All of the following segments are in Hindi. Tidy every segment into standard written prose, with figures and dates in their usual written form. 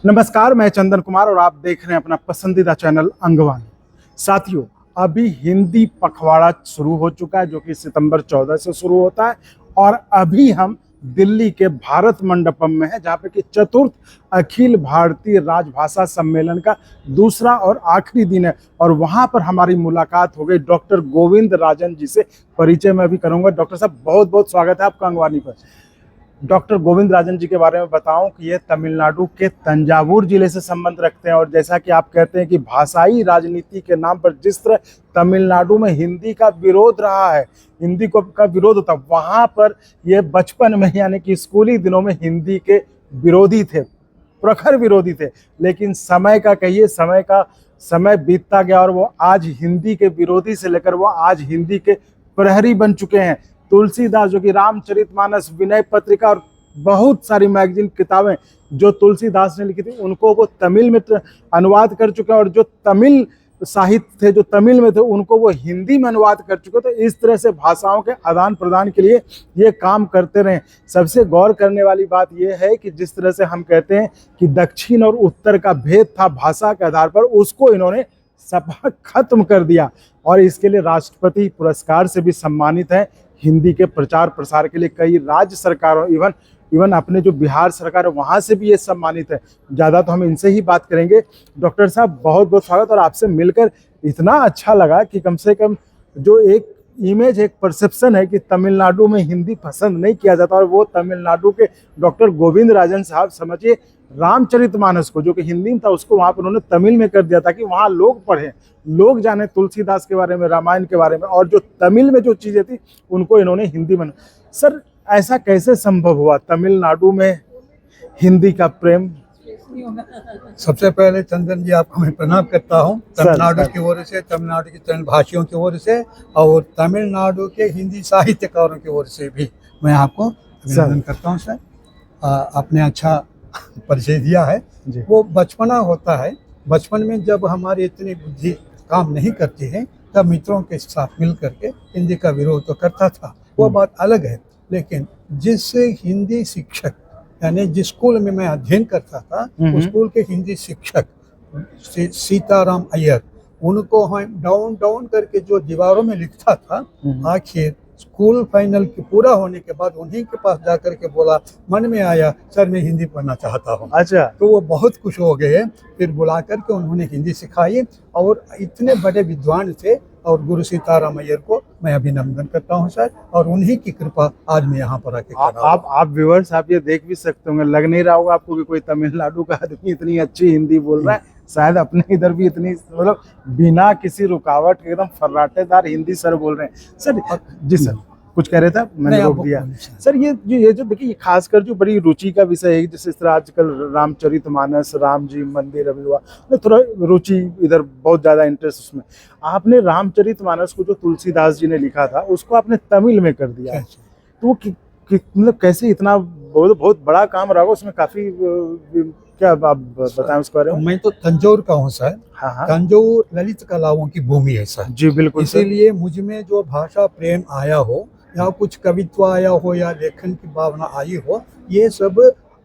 नमस्कार, मैं चंदन कुमार और आप देख रहे हैं अपना पसंदीदा चैनल अंगवानी। साथियों, अभी हिंदी पखवाड़ा शुरू हो चुका है जो कि सितंबर 14 से शुरू होता है और अभी हम दिल्ली के भारत मंडपम में है जहाँ पे कि चतुर्थ अखिल भारतीय राजभाषा सम्मेलन का दूसरा और आखिरी दिन है और वहाँ पर हमारी मुलाकात हो गई डॉक्टर गोविंद राजन जी से। परिचय मैं अभी करूँगा। डॉक्टर साहब, बहुत बहुत स्वागत है आपका अंगवानी पर। डॉक्टर गोविंद राजन जी के बारे में बताऊं कि ये तमिलनाडु के तंजावुर जिले से संबंध रखते हैं और जैसा कि आप कहते हैं कि भाषाई राजनीति के नाम पर जिस तरह तमिलनाडु में हिंदी का विरोध रहा है, हिंदी को का विरोध होता, वहाँ पर ये बचपन में यानी कि स्कूली दिनों में हिंदी के विरोधी थे, प्रखर विरोधी थे। लेकिन समय का कहिए, समय बीतता गया और वो आज हिंदी के विरोधी से लेकर वो आज हिंदी के प्रहरी बन चुके हैं। तुलसीदास जो कि रामचरितमानस, विनय पत्रिका और बहुत सारी मैगजीन किताबें जो तुलसीदास ने लिखी थी उनको वो तमिल में अनुवाद कर चुके हैं और जो तमिल साहित्य थे जो तमिल में थे उनको वो हिंदी में अनुवाद कर चुके। तो इस तरह से भाषाओं के आदान प्रदान के लिए ये काम करते रहे। सबसे गौर करने वाली बात यह है कि जिस तरह से हम कहते हैं कि दक्षिण और उत्तर का भेद था भाषा के आधार पर, उसको इन्होंने सपा खत्म कर दिया और इसके लिए राष्ट्रपति पुरस्कार से भी सम्मानित है। हिंदी के प्रचार प्रसार के लिए कई राज्य सरकारों इवन अपने जो बिहार सरकार है वहाँ से भी ये सम्मानित है। ज़्यादा तो हम इनसे ही बात करेंगे। डॉक्टर साहब, बहुत बहुत स्वागत। और आपसे मिलकर इतना अच्छा लगा कि कम से कम जो एक इमेज, एक परसेप्शन है कि तमिलनाडु में हिंदी पसंद नहीं किया जाता और वो तमिलनाडु के डॉक्टर गोविंद राजन साहब, समझिए रामचरितमानस को जो कि हिंदी में था उसको वहाँ पर उन्होंने तमिल में कर दिया ताकि वहाँ लोग पढ़ें, लोग जाने तुलसीदास के बारे में, रामायण के बारे में, और जो तमिल में जो चीज़ें थी उनको इन्होंने हिंदी में। सर, ऐसा कैसे संभव हुआ तमिलनाडु में हिंदी का प्रेम? सबसे पहले चंदन जी, आपको मैं प्रणाम करता हूँ तमिलनाडु की ओर से, तमिलनाडु के तमिल भाषियों की ओर से और तमिलनाडु के हिंदी साहित्यकारों की ओर से भी मैं आपको अभिनंदन करता हूँ। सर, आपने अच्छा परिचय दिया है। वो बचपना होता है, बचपन में जब हमारी इतनी बुद्धि काम नहीं करती है तब मित्रों के साथ मिल करके हिंदी का विरोध तो करता था, वो बात अलग है। लेकिन जिससे हिंदी शिक्षक, यानी जिस स्कूल में मैं अध्ययन करता था उस स्कूल के हिंदी शिक्षक सीताराम अय्यर, उनको हम डाउन डाउन करके जो दीवारों में लिखता था, आखिर स्कूल फाइनल की पूरा होने के बाद उन्हीं के पास जाकर के बोला, मन में आया सर मैं हिंदी पढ़ना चाहता हूँ। अच्छा। तो वो बहुत खुश हो गए। फिर बुला करके उन्होंने हिंदी सिखाई और इतने बड़े विद्वान थे और गुरु सीताराम अय्यर को मैं अभिनंदन करता हूँ सर, और उन्हीं की कृपा आज मैं यहाँ पर आके आप व्यूअर्स, आप ये देख भी सकते होंगे, लग नहीं रहा होगा आपको कि कोई तमिलनाडु का आदमी इतनी अच्छी हिंदी बोल रहा है। शायद अपने इधर भी इतनी, मतलब बिना किसी रुकावट के एकदम फर्राटेदार हिंदी सर बोल रहे हैं। सर जी, सर कुछ कह रहे थे, मैंने रोक दिया। सर, ये जो देखिए, खासकर जो बड़ी रुचि का विषय है, जैसे इस तरह आजकल रामचरितमानस, राम जी मंदिर अभी हुआ, थोड़ा रुचि इधर बहुत ज्यादा इंटरेस्ट उसमें। आपने रामचरितमानस को जो तुलसीदास जी ने लिखा था उसको आपने तमिल में कर दिया, तो वो मतलब कैसे? इतना बहुत बड़ा काम रहा, उसमें काफी क्या आप बताएं उसके बारे में? मैं तो तंजौर का हूँ सर। हाँ। तंजौर ललित कलाओं की भूमि है सर। जी बिल्कुल। इसीलिए मुझ में जो भाषा प्रेम आया हो या कुछ कवित्व आया हो या लेखन की भावना आई हो, ये सब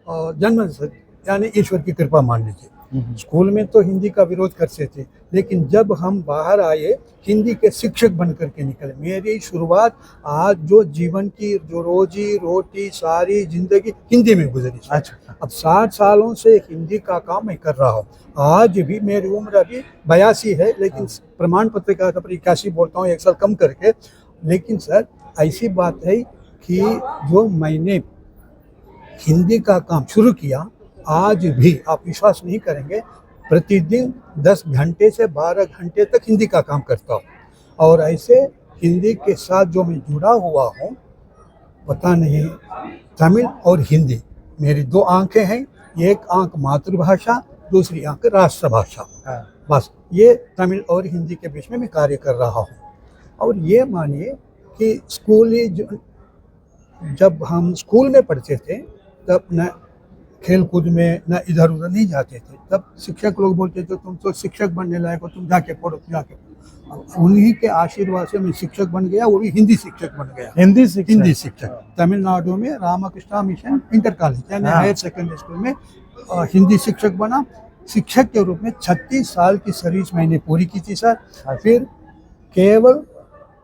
जन्म से, यानी ईश्वर की कृपा मान लीजिए। स्कूल में तो हिंदी का विरोध करते थे, लेकिन जब हम बाहर आए हिंदी के शिक्षक बन करके निकले। मेरी शुरुआत आज जो जीवन की जो रोजी रोटी सारी जिंदगी हिंदी में गुजरी। अच्छा। अब 60 सालों से हिंदी का काम मैं कर रहा हूँ। आज भी मेरी उम्र अभी 82 है, लेकिन प्रमाण पत्र का 81 बोलता हूँ, 1 साल कम करके। लेकिन सर, ऐसी बात है कि जो मैंने हिंदी का काम शुरू किया, आज भी आप विश्वास नहीं करेंगे, प्रतिदिन 10 घंटे से 12 घंटे तक हिंदी का काम करता हूँ। और ऐसे हिंदी के साथ जो मैं जुड़ा हुआ हूँ, पता नहीं, तमिल और हिंदी मेरी 2 आंखें हैं। एक आंख मातृभाषा, दूसरी आंख राष्ट्रभाषा। बस ये तमिल और हिंदी के बीच में मैं कार्य कर रहा हूँ। और ये मानिए कि स्कूली जब हम स्कूल में पढ़ते थे तब न खेल कूद में न इधर उधर नहीं जाते थे, तब शिक्षक लोग बोलते थे तुम तो शिक्षक बनने लायक हो, तुम जाके पढ़ो, जाके पढ़ो। उन्हीं के आशीर्वाद से मैं शिक्षक बन गया, वो भी हिंदी शिक्षक बन गया। हिंदी शिक्षक तमिलनाडु में रामकृष्णा मिशन इंटर कॉलेज यानी हायर सेकेंडरी स्कूल में हिंदी शिक्षक बना। शिक्षक के रूप में 36 साल की सर्विस मैंने पूरी की थी सर। फिर केवल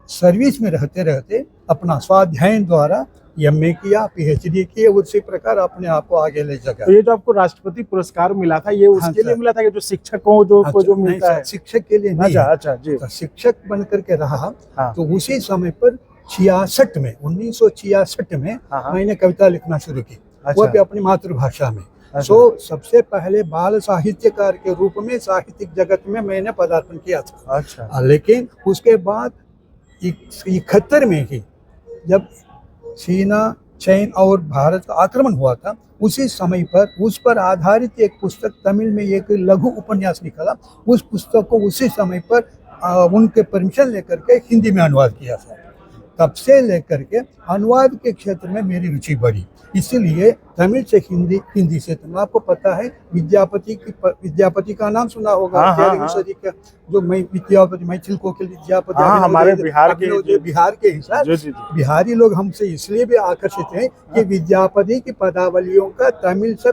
सर्विस में रहते रहते अपना स्वाध्याय द्वारा एमए किया, पीएचडी किए, उसी प्रकार अपने आप को आगे ले सका। तो ये जो आपको राष्ट्रपति पुरस्कार मिला था, ये उसके लिए मिला था कि जो शिक्षकों जो मिलता है? शिक्षक के लिए नहीं। अच्छा जी। तो शिक्षक बन करके रहा। तो उसी समय पर 1966 में मैंने कविता लिखना शुरू की, वो भी अपनी मातृभाषा में। सबसे पहले बाल साहित्यकार के रूप में साहित्यिक जगत में मैंने पदार्पण किया था। अच्छा। लेकिन उसके बाद 71 में ही जब चीना, चीन और भारत का आक्रमण हुआ था, उसी समय पर उस पर आधारित एक पुस्तक तमिल में एक लघु उपन्यास निकला। उस पुस्तक को उसी समय पर उनके परमिशन लेकर के हिंदी में अनुवाद किया था। तब से लेकर के अनुवाद के क्षेत्र में मेरी रुचि बढ़ी। इसीलिए तमिल से हिंदी, हिंदी से तमिल। आपको पता है विद्यापति का नाम सुना होगा, 13वीं सदी का जो विद्यापति, मैथिल कोकिल विद्यापति, हमारे बिहार के हिसाब बिहारी लोग हमसे इसलिए भी आकर्षित हैं कि विद्यापति की पदावलियों का तमिल से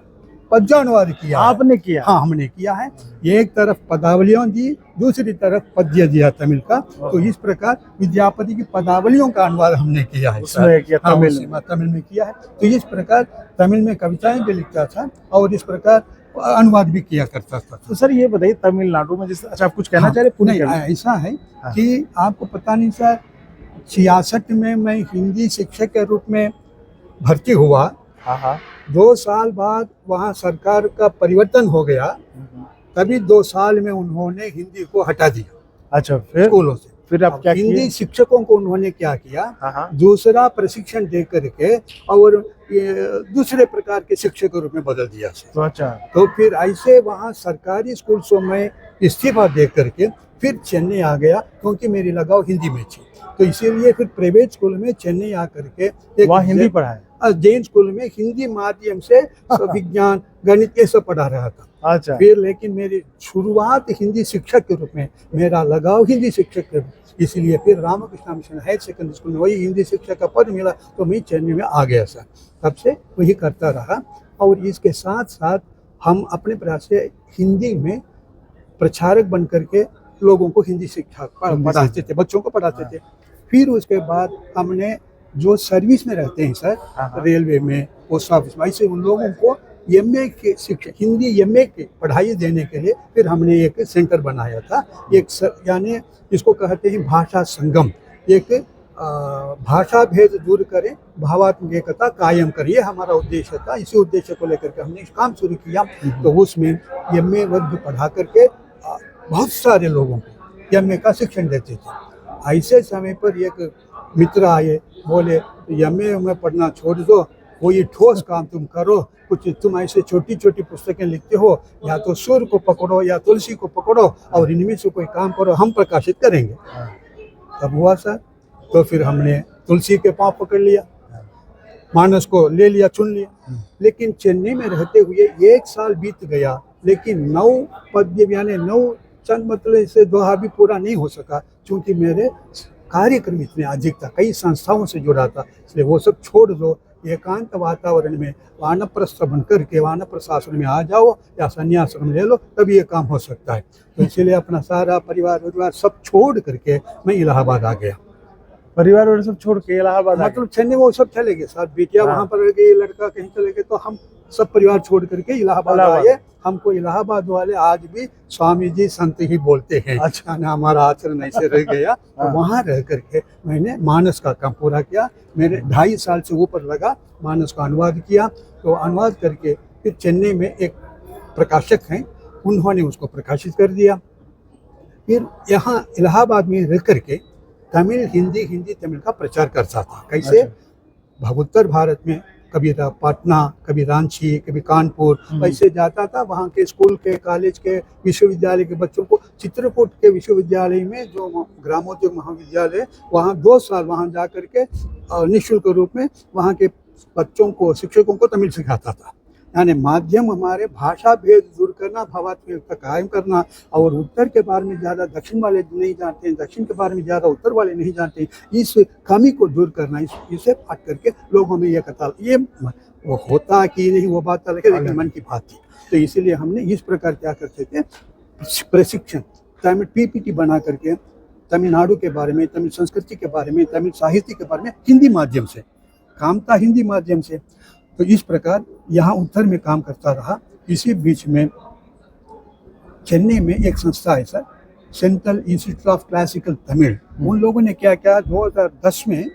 पद्य अनुवाद किया। आपने किया? हाँ, हमने किया है। एक तरफ पदावलियों दी, दूसरी तरफ पद्य दिया तमिल का। तो इस प्रकार विद्यापति की पदावलियों का अनुवाद हमने किया है। तमिल में किया है। तो इस प्रकार तमिल में कविताएं भी लिखता था और इस प्रकार अनुवाद भी किया करता था। तो सर ये बताइए, तमिलनाडु में जिस, अच्छा आप कुछ कहना चाह रहे? नहीं, ऐसा है कि आपको पता नहीं सर, 66 में मैं हिंदी शिक्षक के रूप में भर्ती हुआ। 2 साल बाद वहाँ सरकार का परिवर्तन हो गया, तभी 2 साल में उन्होंने हिंदी को हटा दिया। अच्छा, फिर स्कूलों से। फिर आप क्या हिंदी शिक्षकों को उन्होंने क्या किया, दूसरा प्रशिक्षण दे करके और दूसरे प्रकार के शिक्षक के रूप में बदल दिया। तो अच्छा, तो फिर ऐसे वहाँ सरकारी स्कूल में इस्तीफा दे करके फिर चेन्नई आ गया, क्योंकि मेरी लगाव हिंदी में थी। तो इसीलिए फिर प्राइवेट स्कूल में चेन्नई आ करके वहाँ हिंदी पढ़ाया। जैन स्कूल में हिंदी माध्यम से विज्ञान, गणित ये सब पढ़ा रहा था। अच्छा। फिर लेकिन मेरी शुरुआत हिंदी शिक्षक के रूप में, मेरा लगाव हिंदी शिक्षक के रूप, इसलिए फिर Ramakrishna Mission Higher Secondary School में वही हिंदी शिक्षक का पद मिला, तो मैं चेन्नई में आ गया सर। तब से वही करता रहा। और इसके साथ साथ हम अपने प्रयास से हिंदी में प्रचारक बन करके लोगों को हिंदी शिक्षा पढ़ाते थे, बच्चों को पढ़ाते थे। फिर उसके बाद हमने जो सर्विस में रहते हैं सर, रेलवे में, पोस्ट ऑफिस में, ऐसे उन लोगों को एमए के शिक्षा, हिंदी एमए की पढ़ाई देने के लिए फिर हमने एक सेंटर बनाया था। यानी इसको कहते हैं भाषा संगम। एक भाषा भेद दूर करें, भावात्मक एकता कायम करें, ये हमारा उद्देश्य था। इसी उद्देश्य को लेकर के हमने काम शुरू किया। तो उसमें एमए वर्ग पढ़ा करके बहुत सारे लोगों को एमए का शिक्षण देते थे। ऐसे समय पर एक मित्र आए, बोले एमए में पढ़ना छोड़ दो, कोई ठोस काम तुम करो, कुछ तुम ऐसे छोटी छोटी पुस्तकें लिखते हो, या तो सूर्य को पकड़ो या तुलसी को पकड़ो और इनमें से कोई काम करो, हम प्रकाशित करेंगे। तब हुआ सर। तो फिर हमने तुलसी के पांव पकड़ लिया, मानस को ले लिया, चुन लिया। लेकिन चेन्नई में रहते हुए 1 साल बीत गया, लेकिन 9 पद्य यानी 9 चंद मतलब से दोहा भी पूरा नहीं हो सका, क्योंकि मेरे कार्यक्रम इतने अधिक था, कई संस्थाओं से जुड़ा था। इसलिए वो सब छोड़ दो, एकांत वातावरण में वानप्रस्थ बन करके वानप्रस्थ आश्रम में आ जाओ या संन्याश्रम ले लो, तभी ये काम हो सकता है। तो इसलिए अपना सारा परिवार सब छोड़ करके मैं इलाहाबाद आ गया। परिवार वाले सब छोड़ के इलाहाबाद? मतलब चेन्नई वो सब चले गए, साथ बेटियां वहाँ पर रह गई, लड़का कहीं चले गए, तो हम सब परिवार छोड़ करके इलाहाबाद आए। हमको इलाहाबाद वाले आज भी स्वामी जी संत ही बोलते हैं। अच्छा। हमारा आचरण ऐसे रह गया। तो वहाँ रह करके मैंने मानस का काम पूरा किया। मेरे 2.5 साल से ऊपर लगा, मानस का अनुवाद किया। तो अनुवाद करके फिर चेन्नई में एक प्रकाशक हैं, उन्होंने उसको प्रकाशित कर दिया। फिर यहाँ इलाहाबाद में रह करके तमिल, हिंदी तमिल का प्रचार करता था। कैसे? उत्तर भारत में कभी पटना, कभी रांची, कभी कानपुर, ऐसे जाता था। वहाँ के स्कूल के, कॉलेज के, विश्वविद्यालय के बच्चों को, चित्रकूट के विश्वविद्यालय में जो ग्रामोद्योग महाविद्यालय, वहाँ 2 साल वहाँ जा करके निःशुल्क रूप में वहाँ के बच्चों को, शिक्षकों को तमिल सिखाता था। यानी माध्यम हमारे भाषा भेद दूर करना, भावात्मक कायम करना। और उत्तर के बारे में ज़्यादा दक्षिण वाले नहीं जानते हैं, दक्षिण के बारे में ज़्यादा उत्तर वाले नहीं जानते हैं, इस कमी को दूर करना, इसे पाठ करके लोगों में ये कहता, ये वो होता कि नहीं वो बात अलग है, लेकिन मन की बात थी। तो इसीलिए हमने इस प्रकार क्या करते थे, प्रशिक्षण तमिल पीपीटी बना करके तमिलनाडु के बारे में, तमिल संस्कृति के बारे में, तमिल साहित्य के बारे में हिंदी माध्यम से काम था, हिंदी माध्यम से। तो इस प्रकार यहाँ उत्तर में काम करता रहा। इसी बीच में चेन्नई में एक संस्था है sir, central institute of classical Tamil. उन लोगों ने क्या किया, 2010 में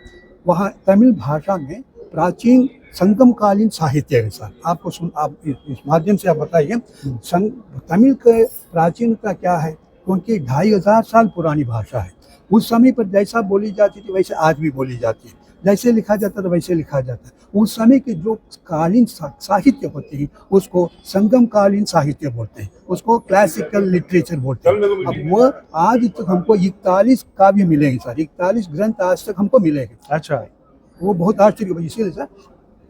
वहाँ तमिल भाषा में प्राचीन संगमकालीन साहित्य है सर। आपको आप इस माध्यम से आप बताइए तमिल के प्राचीनता क्या है, क्योंकि 2500 साल पुरानी भाषा है। उस समय पर जैसा बोली जाती थी वैसे आज भी बोली जाती है, जैसे लिखा जाता था वैसे लिखा जाता है। उस समय के जो कालीन साहित्य होते हैं उसको संगमकालीन साहित्य बोलते हैं, उसको क्लासिकल लिटरेचर बोलते हैं। अब वो आज तक हमको 41 काव्य मिलेंगे सर, 41 ग्रंथ आज तक हमको मिलेंगे। अच्छा, वो बहुत आश्चर्य, इसीलिए सर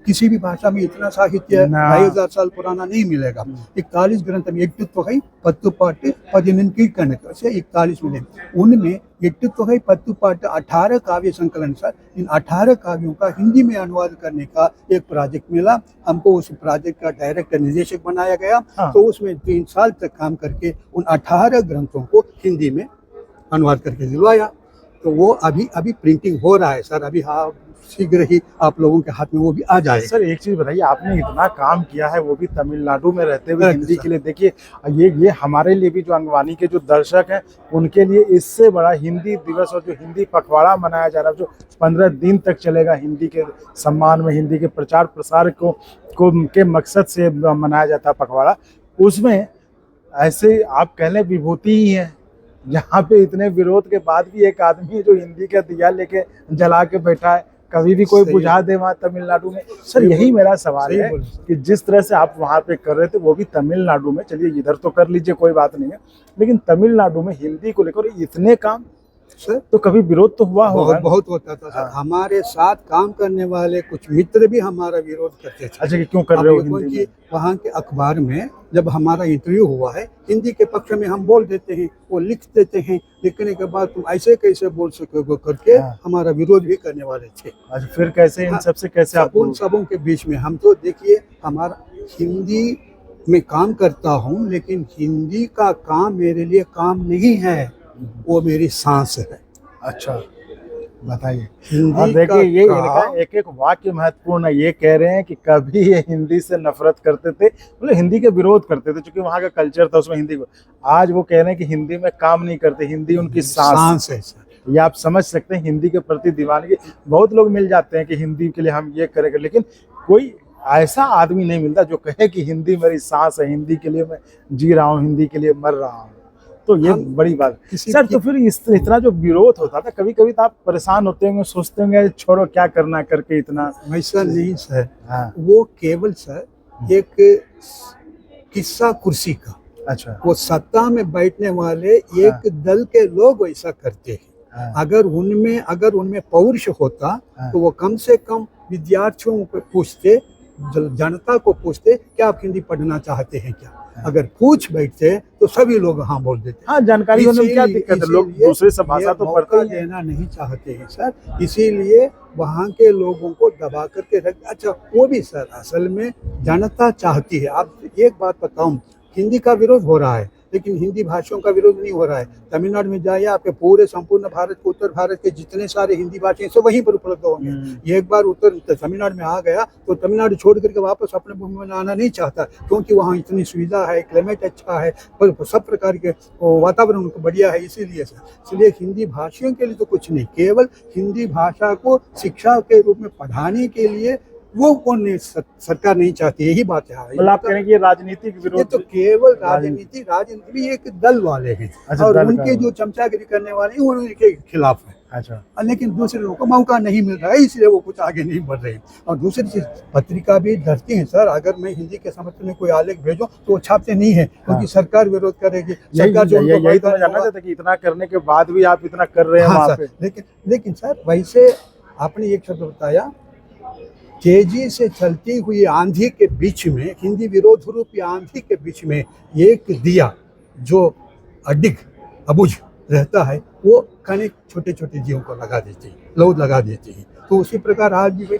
किसी भी भाषा में इतना साहित्य 2500 साल पुराना नहीं मिलेगा। 41 ग्रंथ में एट्टुतोगै, पत्तुपाट्टु, 14 कीर्तन से 41 मिले। उनमें एट्टुतोगै, पत्तुपाट्टु 18 काव्य संकलन सर। इन 18 काव्यों का हिंदी में अनुवाद करने का एक प्रोजेक्ट मिला हमको। उस प्रोजेक्ट का डायरेक्टर निर्देशक बनाया गया। तो उसमें 3 साल तक काम करके उन 18 ग्रंथों को हिंदी में अनुवाद करके दिलवाया। तो वो अभी प्रिंटिंग हो रहा है सर, अभी हाँ शीघ्र ही आप लोगों के हाथ में वो भी आ जाएगा। सर एक चीज बताइए, आपने इतना काम किया है वो भी तमिलनाडु में रहते हुए हिंदी के लिए, देखिए ये हमारे लिए भी जो अंगवानी के जो दर्शक हैं उनके लिए इससे बड़ा हिंदी दिवस और जो हिंदी पखवाड़ा मनाया जा रहा है, जो 15 दिन तक चलेगा हिंदी के सम्मान में, हिंदी के प्रचार प्रसार को के मकसद से मनाया जाता है पखवाड़ा, उसमें ऐसे आप कह लें विभूति ही है। यहाँ पे इतने विरोध के बाद भी एक आदमी है जो हिंदी का दिया लेके जला के बैठा है, कभी भी कोई बुझा दे वहाँ तमिलनाडु में। सर यही मेरा सवाल है कि जिस तरह से आप वहाँ पे कर रहे थे वो भी तमिलनाडु में, चलिए इधर तो कर लीजिए कोई बात नहीं है, लेकिन तमिलनाडु में हिंदी को लेकर इतने काम सर, तो कभी विरोध तो हुआ होगा? बहुत होता था सर। हमारे साथ काम करने वाले कुछ मित्र भी हमारा विरोध करते थे। अच्छा, कि क्यों कर रहे हो हिंदी में? वहाँ के अखबार में जब हमारा इंटरव्यू हुआ है हिंदी के पक्ष में हम बोल देते हैं, वो लिख देते हैं, लिखने के बाद तुम ऐसे कैसे बोल सकोगे करके हमारा विरोध भी करने वाले थे। अच्छा, फिर कैसे इन सबसे कैसे आप उन सबों के बीच में हम तो देखिए, हमारा हिंदी में काम करता हूँ, लेकिन हिंदी का काम मेरे लिए काम नहीं है, वो मेरी सांस है। अच्छा, बताइए। और देखिए ये इनका एक एक वाक्य महत्वपूर्ण है। ये कह रहे हैं कि कभी ये हिंदी से नफरत करते थे, मतलब हिंदी के विरोध करते थे क्योंकि वहाँ का कल्चर था उसमें हिंदी को। आज वो कह रहे हैं कि हिंदी में काम नहीं करते, हिंदी उनकी सांस है। ये आप समझ सकते हैं हिंदी के प्रति दीवानगी। बहुत लोग मिल जाते हैं कि हिंदी के लिए हम ये करेंगे, लेकिन कोई ऐसा आदमी नहीं मिलता जो कहे कि हिंदी मेरी सांस है, हिंदी के लिए मैं जी रहा हूँ, हिंदी के लिए मर रहा हूँ। तो ये बड़ी बात सर। तो फिर इतना जो विरोध होता था, कभी कभी तो आप परेशान होते होंगे, सोचते होंगे छोड़ो क्या करना करके इतना? वैसा नहीं सर। वो केवल सर एक किस्सा कुर्सी का। अच्छा, वो सत्ता में बैठने वाले एक दल के लोग वैसा करते हैं। अगर उनमें पौरुष होता तो वो कम से कम विद्यार्थियों को पूछते, जनता को पूछते क्या आप हिंदी पढ़ना चाहते हैं क्या। अगर पूछ बैठते तो सभी लोग हाँ बोल देते। हाँ, जानकारी होने में क्या दिक्कत है, लोग दूसरे से भाषा तो पढ़ते ही लेना नहीं चाहते हैं सर, इसीलिए वहाँ के लोगों को दबा करके रख। अच्छा, वो भी सर असल में जनता चाहती है। आप एक बात बताऊं, हिंदी का विरोध हो रहा है लेकिन हिंदी भाषाओं का विरोध नहीं हो रहा है। तमिलनाडु में जाइए, आपके पूरे संपूर्ण भारत के उत्तर भारत के जितने सारे हिंदी भाषाएं सब वहीं पर उपलब्ध होंगे। एक बार उत्तर तमिलनाडु में आ गया तो तमिलनाडु छोड़ करके वापस अपने भूमि में आना नहीं चाहता, क्योंकि वहाँ इतनी सुविधा है, क्लाइमेट अच्छा है, पर सब प्रकार के वातावरण बढ़िया है। इसलिए हिंदी भाषियों के लिए तो कुछ नहीं, केवल हिंदी भाषा को शिक्षा के रूप में पढ़ाने के लिए वो कौन सरकार नहीं चाहती, यही बात है। मतलब आप कह रहे हैं कि राजनीतिक विरोध? ये तो केवल राजनीति भी एक दल वाले हैं। अच्छा, और उनके जो चमचागिरी करने वाले हैं वो उनके खिलाफ है। अच्छा, लेकिन दूसरे लोगों को मौका नहीं मिल रहा है, इसलिए वो कुछ आगे नहीं बढ़ रहे हैं। और दूसरी चीज, पत्रिका भी डरती है सर, अगर मैं हिंदी के समर्थन में कोई आलेख भेजूं तो वो छापते नहीं है, क्योंकि सरकार विरोध करेगी। सरकार जो यही तो मैं जानना चाहता कि इतना करने के बाद भी आप इतना कर रहे हैं वहाँ पे। लेकिन सर वैसे आपने एक शब्द बताया, तेजी से चलती हुई आंधी के बीच में, हिंदी विरोध रूपी आंधी के बीच में एक दिया जो अबुझ रहता है, वो कई छोटे छोटे जीवों को लगा देती है, लौ लगा देती है। तो उसी प्रकार आज भी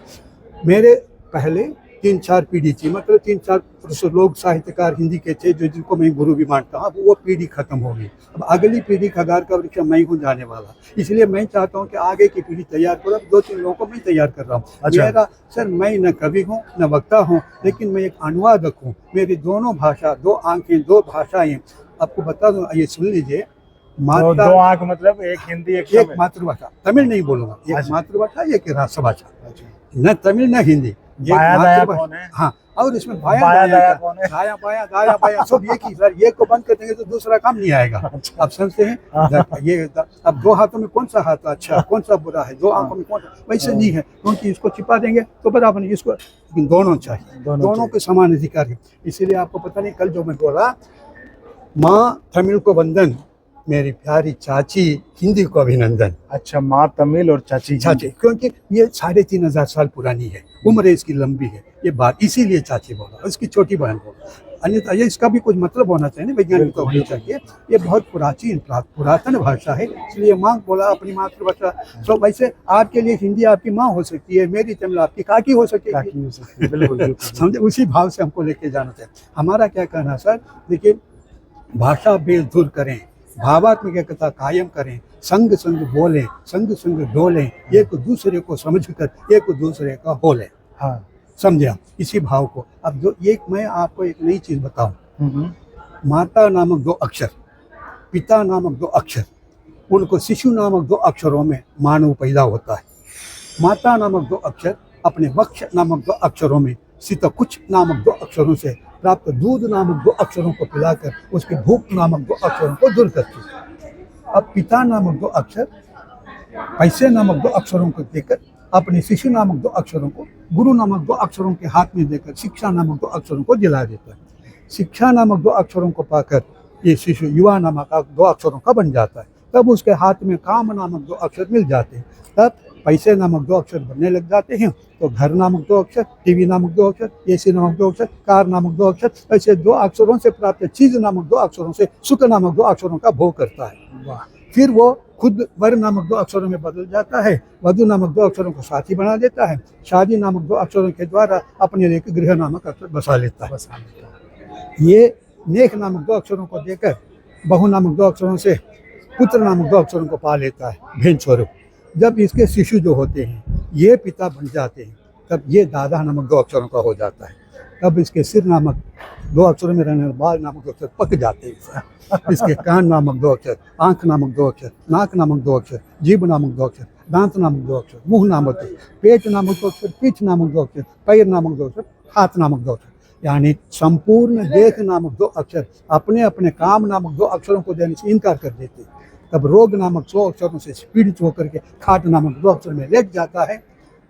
मेरे पहले 3-4 पीढ़ी थी, मतलब 3-4 लोग साहित्यकार हिंदी के थे जो जिनको मैं गुरु भी मानता हूँ। अब वो पीढ़ी खत्म हो गई, अब अगली पीढ़ी खगार का वृक्ष मैं हूँ जाने वाला। इसलिए मैं चाहता हूँ कि आगे की पीढ़ी तैयार करो। अब 2-3 लोगों को मैं तैयार कर रहा हूँ। अच्छा। मेरा सर, मैं न कवि हूँ न वक्ता हूँ, लेकिन मैं एक अनुवादक हूँ। मेरी दोनों भाषा, 2 आंखें, 2 भाषाएं। आपको बता दूं, ये सुन लीजिए। दो आंख मतलब एक हिंदी एक मातृभाषा, तमिल नहीं बोलूंगा, एक मातृभाषा, एक राष्ट्रभाषा, न तमिल न हिंदी। बाया दाया कौन है? हाँ, और इसमें बाया दाया कौन है? दाया बाया दाया बाया सब एक ही सर। एक को बंद कर देंगे तो दूसरा काम नहीं आएगा। अब समझते हैं ये। अब 2 हाथों में कौन सा हाथ अच्छा, कौन सा बुरा है, 2 आंखों में कौन सा, वैसे नहीं है। क्योंकि इसको छिपा देंगे तो बराबर नहीं, इसको दोनों चाहिए, दोनों के समान अधिकार है। इसीलिए आपको पता नहीं, कल जो मैं बोला, माँ तमिल को वंदन, मेरी प्यारी चाची हिंदी को अभिनंदन। अच्छा, माँ तमिल और चाची चाची, क्योंकि ये 3500 साल पुरानी है, उम्र इसकी लंबी है, ये बात इसीलिए चाची बोला, इसकी छोटी बहन बोला। अन्यथा ये इसका भी कुछ मतलब होना चाहिए ना, वैज्ञानिक होनी चाहिए। ये बहुत पुरातन भाषा है, इसलिए माँ बोला अपनी मातृभाषा। तो वैसे आपके लिए हिंदी आपकी माँ हो सकती है, मेरी तमिल आपकी काकी हो सकती है। बिल्कुल समझे, उसी भाव से हमको लेके जाना चाहिए। हमारा क्या कहना सर, देखिए, भाषा भेद दूर करें, भावात्मक एकता कायम करें, संग संग बोलें, संग संग डोलें, एक दूसरे को समझकर एक दूसरे का बोलें। हाँ, समझे आप इसी भाव को। अब जो मैं आपको एक नई चीज बताऊं, माता नामक 2 अक्षर, पिता नामक 2 अक्षर, उनको शिशु नामक 2 अक्षरों में मानव पैदा होता है। माता नामक 2 अक्षर अपने वक्ष नामक 2 अक्षरों में, सीतकुच नामक 2 अक्षरों से प्राप्त दूध नामक 2 अक्षरों को पिलाकर उसके भूख नामक 2 अक्षरों को दूर करती है। अब पिता नामक 2 अक्षर पैसे नामक 2 अक्षरों को देकर अपने शिशु नामक 2 अक्षरों को गुरु नामक 2 अक्षरों के हाथ में देकर शिक्षा नामक 2 अक्षरों को दिला देता है। शिक्षा नामक 2 अक्षरों को पाकर ये शिशु युवा नामक 2 अक्षरों का बन जाता है। तब उसके हाथ में काम नामक 2 अक्षर मिल जाते हैं। तब पैसे नामक 2 अक्षर बनने लग जाते हैं। तो घर नामक 2 अक्षर, टीवी नामक 2 अक्षर, एसी नामक 2 अक्षर, कार नामक 2 अक्षर, ऐसे 2 अक्षरों से प्राप्त चीज नामक 2 अक्षरों से सुख नामक 2 अक्षरों का भोग करता है। फिर वो खुद वर नामक 2 अक्षरों में बदल जाता है, वधु नामक 2 अक्षरों को साथी बना लेता है, शादी नामक 2 अक्षरों के द्वारा अपने लिए गृह नामक अक्षर बसा लेता है। ये नेक नामक 2 अक्षरों को देकर बहु नामक 2 अक्षरों से पुत्र नामक 2 अक्षरों को पा लेता है भेंट स्वरूप। जब इसके शिशु जो होते हैं ये पिता बन जाते हैं, तब ये दादा नामक 2 अक्षरों का हो जाता है। तब इसके सिर नामक 2 अक्षरों में रहने वाले बाल नामक 2 अक्षर पक जाते हैं। इसके कान नामक 2 अक्षर, आंख नामक 2 अक्षर, नाक नामक 2 अक्षर, जीभ नामक 2 अक्षर, दांत नामक 2 अक्षर, मुंह नामक 2 अक्षर, पेट नामक 2 अक्षर, पीठ नामक 2 अक्षर, पैर नामक 2 अक्षर, हाथ नामक 2 अक्षर, यानी संपूर्ण देह नामक 2 अक्षर अपने अपने काम नामक 2 अक्षरों को देने से इनकार कर देते हैं। तब रोग नामक 2 अक्षरों से पीड़ित होकर के खाट नामक 2 अक्षर में लेट जाता है।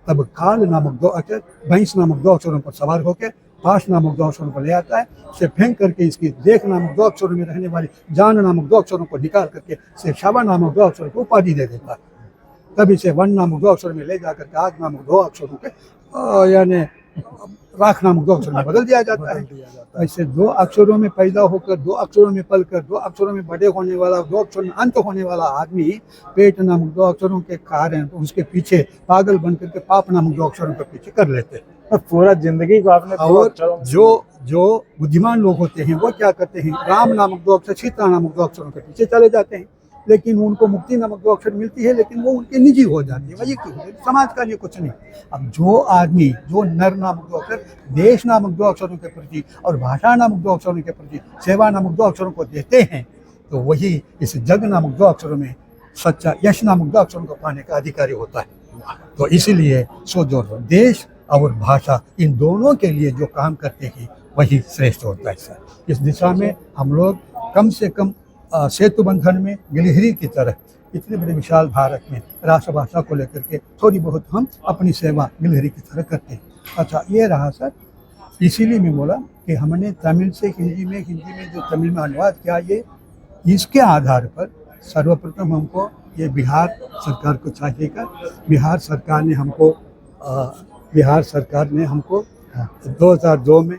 तब काल नामक 2 अक्षर भैंस नामक 2 अक्षरों पर सवार होकर पाश नामक 2 अक्षरों को ले आता है। उसे फेंक करके इसकी देख नामक 2 अक्षरों में रहने वाली जान नामक 2 अक्षरों को निकाल करके इसे शाबा नामक 2 अक्षरों को उपाधि दे देता है। तब इसे वन नामक 2 अक्षर में ले जाकर के आग नामक 2 अक्षरों के यानी राख नामक 2 अक्षर में बदल दिया जाता है। ऐसे 2 अक्षरों में पैदा होकर 2 अक्षरों में पलकर 2 अक्षरों में बड़े होने वाला 2 अक्षरों में अंत होने वाला आदमी पेट नामक 2 अक्षरों के कारण उसके पीछे पागल बनकर के पाप नामक 2 अक्षरों के पीछे कर लेते हैं। पूरा जिंदगी को आपने और जो बुद्धिमान लोग होते हैं वो क्या करते हैं, राम नामक 2 अक्षर, सीता नामक 2 अक्षरों के पीछे चले जाते हैं। लेकिन उनको मुक्ति नामक 2 अक्षर मिलती है, लेकिन वो उनके निजी हो जाती है, वही समाज का लिए कुछ नहीं। अब जो आदमी जो नर नामक 2 अक्षर देश नामक 2 अक्षरों के प्रति और भाषा नामक 2 अक्षरों के प्रति सेवा नामक 2 अक्षरों को देते हैं, तो वही इस जग नामक 2 अक्षरों में सच्चा यश नामक 2 अक्षरों को पाने का अधिकारी होता है। तो इसीलिए जो देश और भाषा इन दोनों के लिए जो काम करते हैं वही श्रेष्ठ होता है सर। इस दिशा में हम लोग कम से कम सेतु बंधन में गिलहरी की तरह इतने बड़े विशाल भारत में राष्ट्रभाषा को लेकर के थोड़ी बहुत हम अपनी सेवा गिलहरी की तरह करते हैं। अच्छा, ये रहा सर। इसीलिए मैं बोला कि हमने तमिल से हिंदी में जो तमिल में अनुवाद किया, ये इसके आधार पर सर्वप्रथम हमको ये बिहार सरकार को चाहिएगा। बिहार सरकार ने हमको 2002 में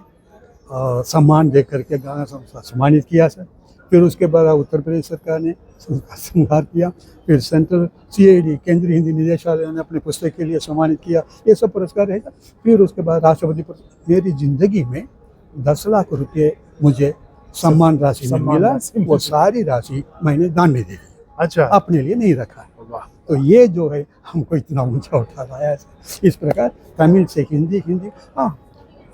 सम्मान दे करके गाना सम्मानित किया सर। फिर उसके बाद उत्तर प्रदेश सरकार ने संहार किया। फिर सेंट्रल CID केंद्रीय हिंदी निदेशालय ने अपने पुस्तक के लिए सम्मानित किया। ये सब पुरस्कार रहेगा। फिर उसके बाद राष्ट्रपति पुरस्कार। मेरी जिंदगी में 10 लाख रुपये मुझे सम्मान राशि में मिला, वो सारी राशि मैंने दान में दे दी। अच्छा, अपने लिए नहीं रखा। तो ये जो है हमको इतना ऊंचा उठा रहा है। इस प्रकार तमिल से हिंदी, हाँ,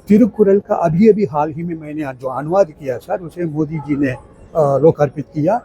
तिरुकुरल का अभी हाल ही में मैंने जो अनुवाद किया सर, उसे मोदी जी ने लोकार्पित किया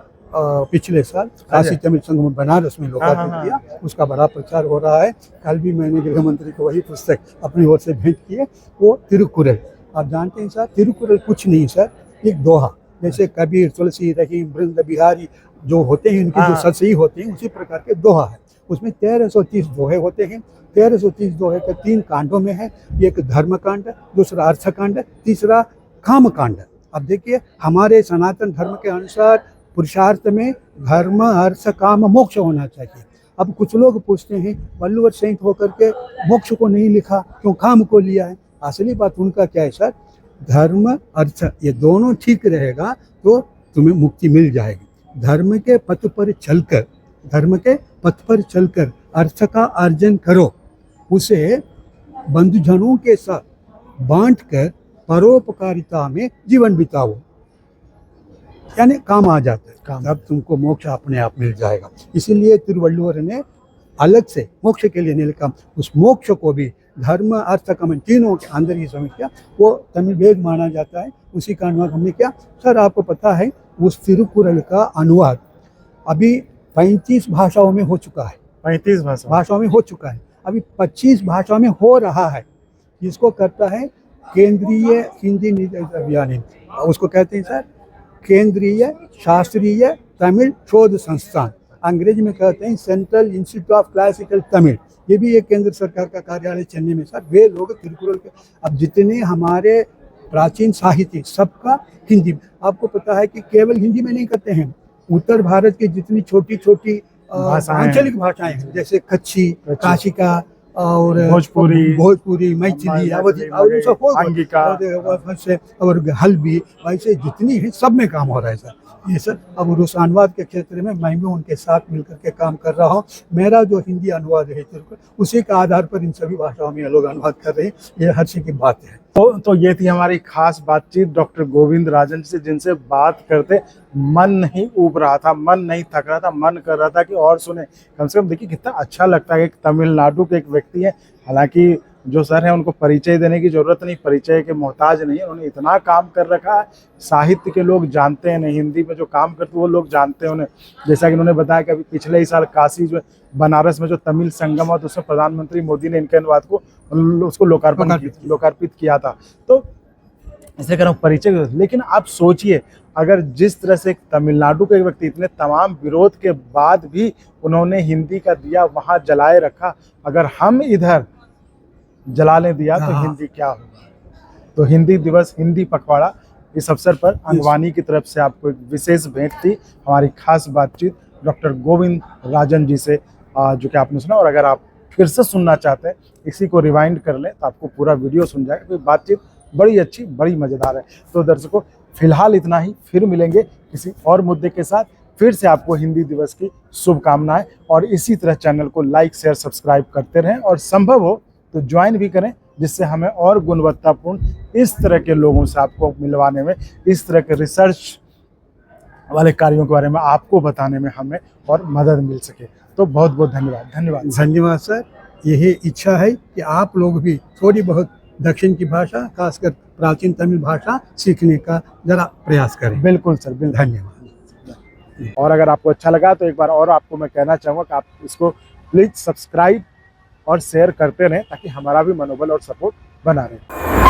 पिछले साल। काशी तमिल संगम बनारस में लोकार्पित किया। उसका बड़ा प्रचार हो रहा है। कल भी मैंने गृह मंत्री को वही पुस्तक अपनी ओर से भेंट किए, वो तिरुकुरल। आप जानते हैं सर, तिरुकुरल कुछ नहीं सर, एक दोहा। जैसे कबीर, तुलसी, रहीम, बृंद, बिहारी जो होते हैं, इनके जो सतसई होते हैं, उसी प्रकार के दोहा है। उसमें 1330 दोहे होते हैं। 1330 दोहे के 3 कांडों में है। एक धर्म कांड, दूसरा अर्थ कांड, तीसरा काम कांड। अब देखिए, हमारे सनातन धर्म के अनुसार पुरुषार्थ में धर्म, अर्थ, काम, मोक्ष होना चाहिए। अब कुछ लोग पूछते हैं, वल्लुवर सेंट होकर के मोक्ष को नहीं लिखा, क्यों काम को लिया है? असली बात उनका क्या है सर, धर्म अर्थ ये दोनों ठीक रहेगा तो तुम्हें मुक्ति मिल जाएगी। धर्म के पथ पर चलकर अर्थ का अर्जन करो, उसे बंधुजनों के साथ बांटकर परोपकारिता में जीवन बिताओ, यानी काम आ जाता है, तब तुमको मोक्ष अपने आप मिल जाएगा। इसीलिए तिरुवल्लुवर ने अलग से मोक्ष के लिए नहीं लिखा। उस मोक्ष को भी धर्म, अर्थ, काम तीनों के अंदर ही समझ किया। वो तमिल वेद माना जाता है। उसी का अनुवाद हमने किया। सर आपको पता है, उस तिरुकुरल का अनुवाद अभी 35 भाषाओं में हो चुका है। 35 भाषाओं में हो चुका है। अभी 25 भाषाओं में हो रहा है। जिसको करता है केंद्रीय हिंदी निदेशालय, उसको कहते हैं सर केंद्रीय शास्त्रीय तमिल शोध संस्थान, अंग्रेजी में कहते हैं central institute of classical Tamil. ये भी एक केंद्र सरकार का कार्यालय चेन्नई में सर। वे लोग तिरुकुरल के, अब जितने हमारे प्राचीन साहित्य सबका हिंदी, आपको पता है कि केवल हिंदी में नहीं करते हैं। उत्तर भारत की जितनी छोटी छोटी आंचलिक भाषाएं हैं, जैसे कच्छी, काशिका और भोजपुरी, मैथिली, अवधी और हल्बी, वैसे जितनी है सब में काम हो रहा है सर। ये सर अब उस अनुवाद के क्षेत्र में मैं भी उनके साथ मिलकर के काम कर रहा हूँ। मेरा जो हिंदी अनुवाद है उसी के आधार पर इन सभी भाषाओं में लोग अनुवाद कर रहे हैं। ये हर्ष की बात है। तो ये थी हमारी खास बातचीत डॉक्टर गोविंद राजन से, जिनसे बात करते मन नहीं ऊब रहा था, मन नहीं थक रहा था, मन कर रहा था कि और सुने। कम से कम देखिए कितना अच्छा लगता है कि तमिलनाडु के एक व्यक्ति है, हालांकि जो सर है उनको परिचय देने की जरूरत नहीं, परिचय के मोहताज नहीं है। उन्होंने इतना काम कर रखा है, साहित्य के लोग जानते हैं, नहीं हिंदी में जो काम करते वो लोग जानते हैं उन्हें। जैसा कि उन्होंने बताया कि अभी पिछले ही साल काशी जो बनारस में जो तमिल संगम हुआ, तो उसमें प्रधानमंत्री मोदी ने इनके अनुवाद को उसको लोकार्पित किया था। तो इसलिए कह रहा हूँ परिचय। लेकिन आप सोचिए, अगर जिस तरह से तमिलनाडु के व्यक्ति इतने तमाम विरोध के बाद भी उन्होंने हिंदी का दिया वहाँ जलाए रखा, अगर हम इधर जलाने दिया तो हिंदी क्या होगा। तो हिंदी दिवस, हिंदी पखवाड़ा, इस अवसर पर अंगवानी की तरफ से आपको एक विशेष भेंट थी, हमारी खास बातचीत डॉक्टर गोविंद राजन जी से, जो कि आपने सुना। और अगर आप फिर से सुनना चाहते हैं, इसी को रिवाइंड कर लें तो आपको पूरा वीडियो सुन जाएगा। कोई बातचीत बड़ी अच्छी, बड़ी मज़ेदार है। तो दर्शकों, फिलहाल इतना ही, फिर मिलेंगे किसी और मुद्दे के साथ। फिर से आपको हिंदी दिवस की शुभकामनाएं, और इसी तरह चैनल को लाइक, शेयर, सब्सक्राइब करते रहें, और संभव हो तो ज्वाइन भी करें, जिससे हमें और गुणवत्तापूर्ण इस तरह के लोगों से आपको मिलवाने में, इस तरह के रिसर्च वाले कार्यों के बारे में आपको बताने में हमें और मदद मिल सके। तो बहुत बहुत धन्यवाद सर। यही इच्छा है कि आप लोग भी थोड़ी बहुत दक्षिण की भाषा, खासकर प्राचीन तमिल भाषा सीखने का जरा प्रयास करें। बिल्कुल सर, बिल्कुल। धन्यवाद। और अगर आपको अच्छा लगा तो एक बार और आपको मैं कहना चाहूँगा कि आप इसको प्लीज़ सब्सक्राइब और शेयर करते रहें, ताकि हमारा भी मनोबल और सपोर्ट बना रहे।